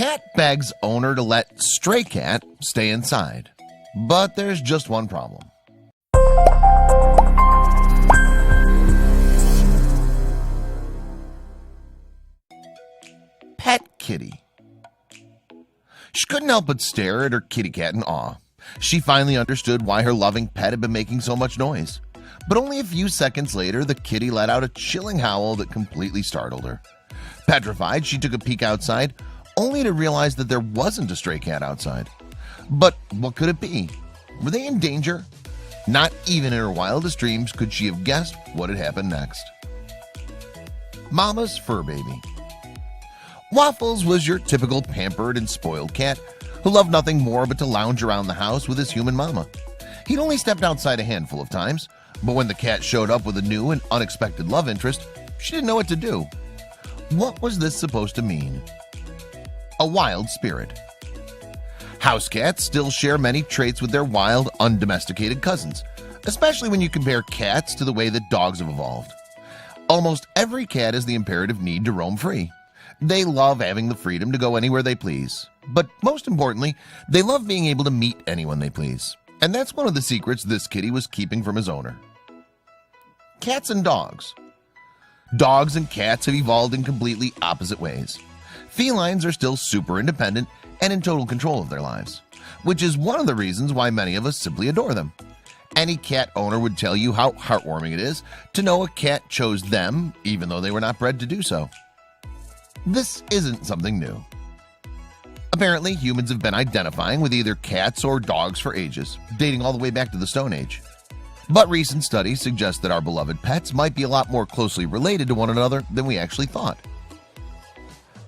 Cat begs owner to let stray cat stay inside, but there's just one problem. Pet kitty. She couldn't help but stare at her kitty cat in awe. She finally understood why her loving pet had been making so much noise. But only a few seconds later, the kitty let out a chilling howl that completely startled her. Petrified, she took a peek outside, only to realize that there wasn't a stray cat outside. But what could it be? Were they in danger? Not even in her wildest dreams could she have guessed what had happened next. Mama's fur baby. Waffles was your typical pampered and spoiled cat who loved nothing more but to lounge around the house with his human mama. He'd only stepped outside a handful of times, but when the cat showed up with a new and unexpected love interest, she didn't know what to do. What was this supposed to mean? A wild spirit. House cats still share many traits with their wild, undomesticated cousins, especially when you compare cats to the way that dogs have evolved. Almost every cat has the imperative need to roam free. They love having the freedom to go anywhere they please. But most importantly, they love being able to meet anyone they please. And that's one of the secrets this kitty was keeping from his owner. Cats and dogs. Dogs and cats have evolved in completely opposite ways. Felines are still super independent and in total control of their lives, which is one of the reasons why many of us simply adore them. Any cat owner would tell you how heartwarming it is to know a cat chose them even though they were not bred to do so. This isn't something new. Apparently, humans have been identifying with either cats or dogs for ages, dating all the way back to the Stone Age. But recent studies suggest that our beloved pets might be a lot more closely related to one another than we actually thought.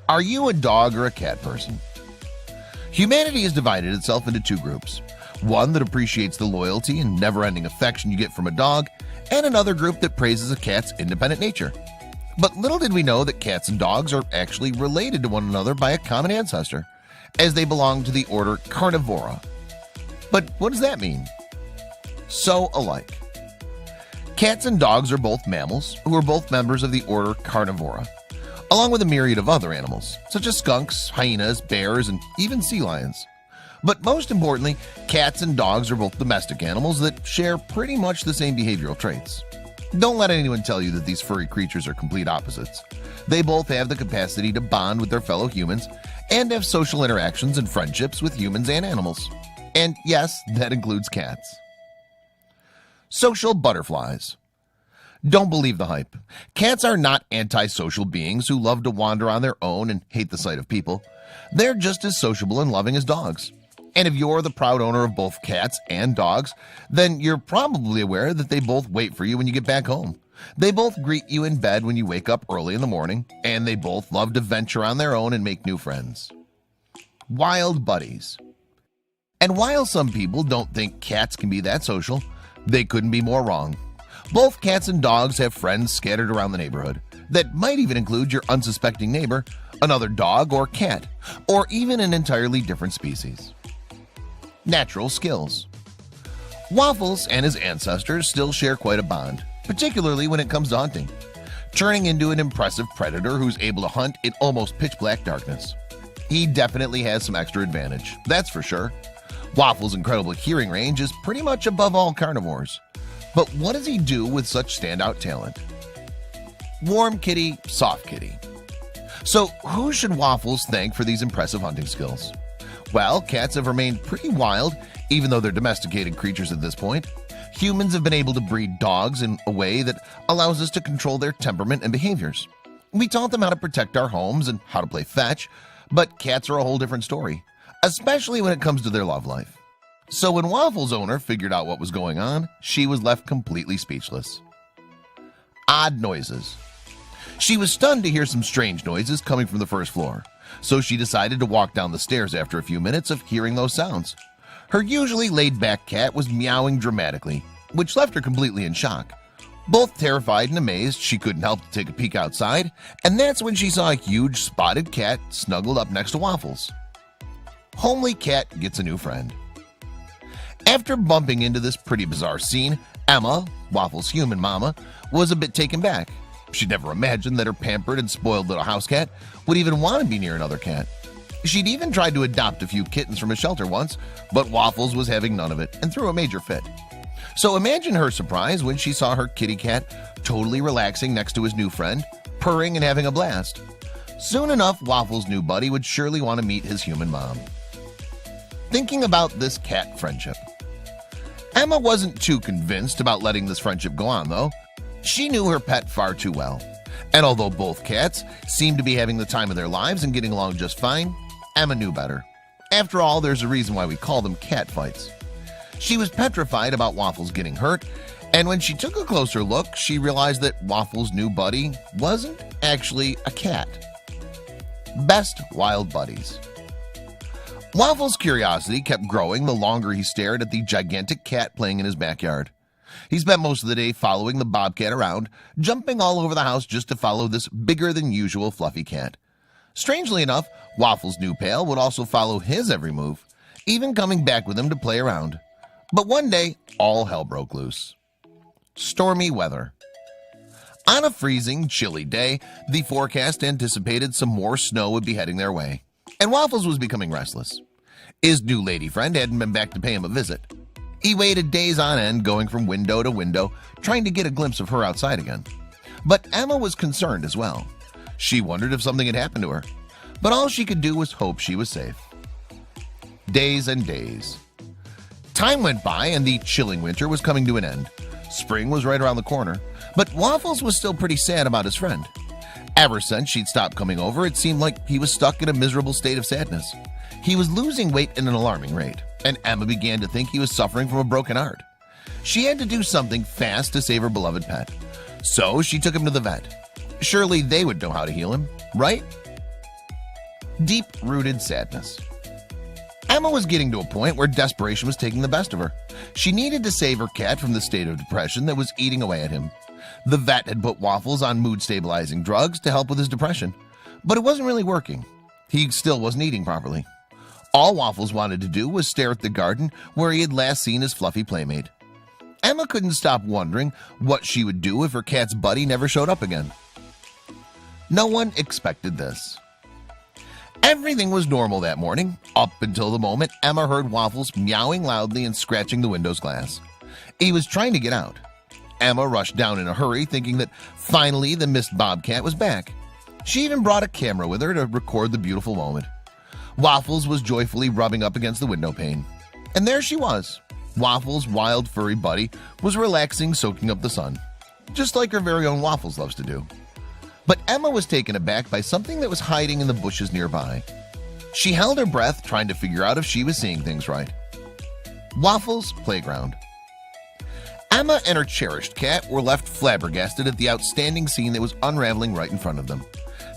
Are you a dog or a cat person? Humanity has divided itself into two groups. One that appreciates the loyalty and never-ending affection you get from a dog, and another group that praises a cat's independent nature. But little did we know that cats and dogs are actually related to one another by a common ancestor, as they belong to the order Carnivora. But what does that mean? So alike. Cats and dogs are both mammals who are both members of the order Carnivora, along with a myriad of other animals, such as skunks, hyenas, bears, and even sea lions. But most importantly, cats and dogs are both domestic animals that share pretty much the same behavioral traits. Don't let anyone tell you that these furry creatures are complete opposites. They both have the capacity to bond with their fellow humans and have social interactions and friendships with humans and animals. And yes, that includes cats. Social butterflies. Don't believe the hype. Cats are not antisocial beings who love to wander on their own and hate the sight of people. They're just as sociable and loving as dogs. And if you're the proud owner of both cats and dogs, then you're probably aware that they both wait for you when you get back home. They both greet you in bed when you wake up early in the morning, and they both love to venture on their own and make new friends. Wild buddies. And while some people don't think cats can be that social, they couldn't be more wrong. Both cats and dogs have friends scattered around the neighborhood that might even include your unsuspecting neighbor, another dog or cat, or even an entirely different species. Natural skills. Waffles and his ancestors still share quite a bond, particularly when it comes to hunting, turning into an impressive predator who's able to hunt in almost pitch black darkness. He definitely has some extra advantage, that's for sure. Waffles' incredible hearing range is pretty much above all carnivores. But what does he do with such standout talent? Warm kitty, soft kitty. So who should Waffles thank for these impressive hunting skills? Well, cats have remained pretty wild, even though they're domesticated creatures at this point. Humans have been able to breed dogs in a way that allows us to control their temperament and behaviors. We taught them how to protect our homes and how to play fetch, but cats are a whole different story, especially when it comes to their love life. So when Waffles' owner figured out what was going on, she was left completely speechless. Odd noises. She was stunned to hear some strange noises coming from the first floor, so she decided to walk down the stairs after a few minutes of hearing those sounds. Her usually laid-back cat was meowing dramatically, which left her completely in shock. Both terrified and amazed, she couldn't help to take a peek outside, and that's when she saw a huge spotted cat snuggled up next to Waffles. Homely cat gets a new friend. After bumping into this pretty bizarre scene, Emma, Waffles' human mama, was a bit taken back. She'd never imagined that her pampered and spoiled little house cat would even want to be near another cat. She'd even tried to adopt a few kittens from a shelter once, but Waffles was having none of it and threw a major fit. So imagine her surprise when she saw her kitty cat totally relaxing next to his new friend, purring and having a blast. Soon enough, Waffles' new buddy would surely want to meet his human mom. Thinking about this cat friendship, Emma wasn't too convinced about letting this friendship go on, though. She knew her pet far too well. And although both cats seemed to be having the time of their lives and getting along just fine, Emma knew better. After all, there's a reason why we call them cat fights. She was petrified about Waffles getting hurt, and when she took a closer look, she realized that Waffles' new buddy wasn't actually a cat. Best wild buddies. Waffles' curiosity kept growing the longer he stared at the gigantic cat playing in his backyard. He spent most of the day following the bobcat around, jumping all over the house just to follow this bigger-than-usual fluffy cat. Strangely enough, Waffles' new pal would also follow his every move, even coming back with him to play around. But one day, all hell broke loose. Stormy weather. On a freezing, chilly day, the forecast anticipated some more snow would be heading their way, and Waffles was becoming restless. His new lady friend hadn't been back to pay him a visit. He waited days on end, going from window to window, trying to get a glimpse of her outside again. But Emma was concerned as well. She wondered if something had happened to her, but all she could do was hope she was safe. Days and days. Time went by and the chilling winter was coming to an end. Spring was right around the corner, but Waffles was still pretty sad about his friend. Ever since she'd stopped coming over, it seemed like he was stuck in a miserable state of sadness. He was losing weight at an alarming rate, and Emma began to think he was suffering from a broken heart. She had to do something fast to save her beloved pet, so she took him to the vet. Surely they would know how to heal him, right? Deep-rooted sadness. Emma was getting to a point where desperation was taking the best of her. She needed to save her cat from the state of depression that was eating away at him. The vet had put Waffles on mood-stabilizing drugs to help with his depression, but it wasn't really working. He still wasn't eating properly. All Waffles wanted to do was stare at the garden where he had last seen his fluffy playmate. Emma couldn't stop wondering what she would do if her cat's buddy never showed up again. No one expected this. Everything was normal that morning, up until the moment Emma heard Waffles meowing loudly and scratching the window's glass. He was trying to get out. Emma rushed down in a hurry, thinking that finally the missed bobcat was back. She even brought a camera with her to record the beautiful moment. Waffles was joyfully rubbing up against the window pane. And there she was. Waffles' wild furry buddy was relaxing, soaking up the sun, just like her very own Waffles loves to do. But Emma was taken aback by something that was hiding in the bushes nearby. She held her breath, trying to figure out if she was seeing things right. Waffles' playground. Emma and her cherished cat were left flabbergasted at the outstanding scene that was unraveling right in front of them.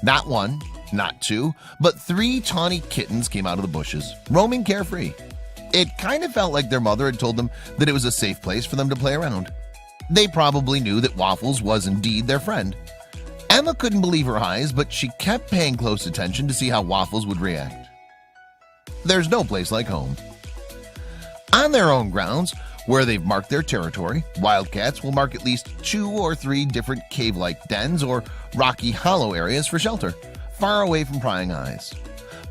Not one, not two, but 3 tawny kittens came out of the bushes, roaming carefree. It kind of felt like their mother had told them that it was a safe place for them to play around. They probably knew that Waffles was indeed their friend. Emma couldn't believe her eyes, but she kept paying close attention to see how Waffles would react. There's no place like home. On their own grounds, where they've marked their territory, wildcats will mark at least 2 or 3 different cave-like dens or rocky hollow areas for shelter, far away from prying eyes.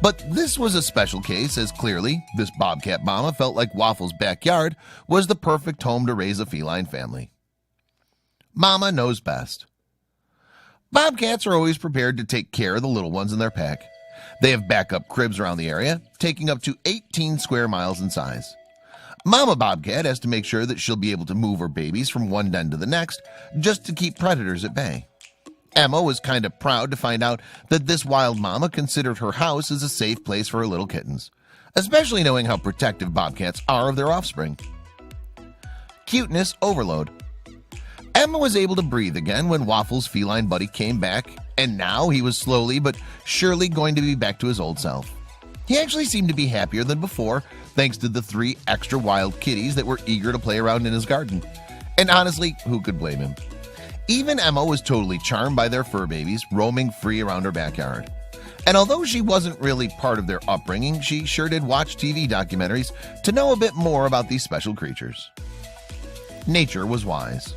But this was a special case, as clearly this bobcat mama felt like Waffles' backyard was the perfect home to raise a feline family. Mama knows best. Bobcats are always prepared to take care of the little ones in their pack. They have backup cribs around the area, taking up to 18 square miles in size. Mama Bobcat has to make sure that she'll be able to move her babies from one den to the next just to keep predators at bay. Emma was kind of proud to find out that this wild mama considered her house as a safe place for her little kittens, especially knowing how protective bobcats are of their offspring. Cuteness overload. Emma was able to breathe again when Waffles' feline buddy came back, and now he was slowly but surely going to be back to his old self. He actually seemed to be happier than before, thanks to the 3 extra wild kitties that were eager to play around in his garden. And honestly, who could blame him? Even Emma was totally charmed by their fur babies roaming free around her backyard. And although she wasn't really part of their upbringing, she sure did watch TV documentaries to know a bit more about these special creatures. Nature was wise.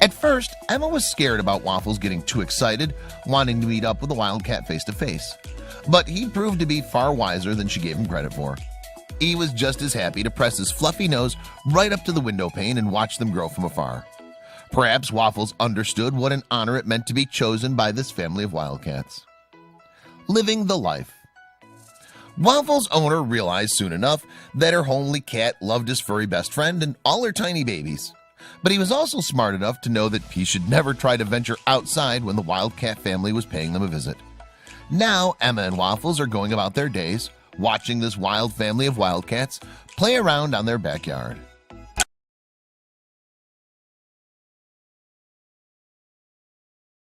At first, Emma was scared about Waffles getting too excited, wanting to meet up with the wildcat face to face. But he proved to be far wiser than she gave him credit for. He was just as happy to press his fluffy nose right up to the window pane and watch them grow from afar. Perhaps Waffles understood what an honor it meant to be chosen by this family of wildcats. Living the life. Waffles' owner realized soon enough that her homely cat loved his furry best friend and all her tiny babies. But he was also smart enough to know that he should never try to venture outside when the wildcat family was paying them a visit. Now Emma and Waffles are going about their days, watching this wild family of wildcats play around on their backyard.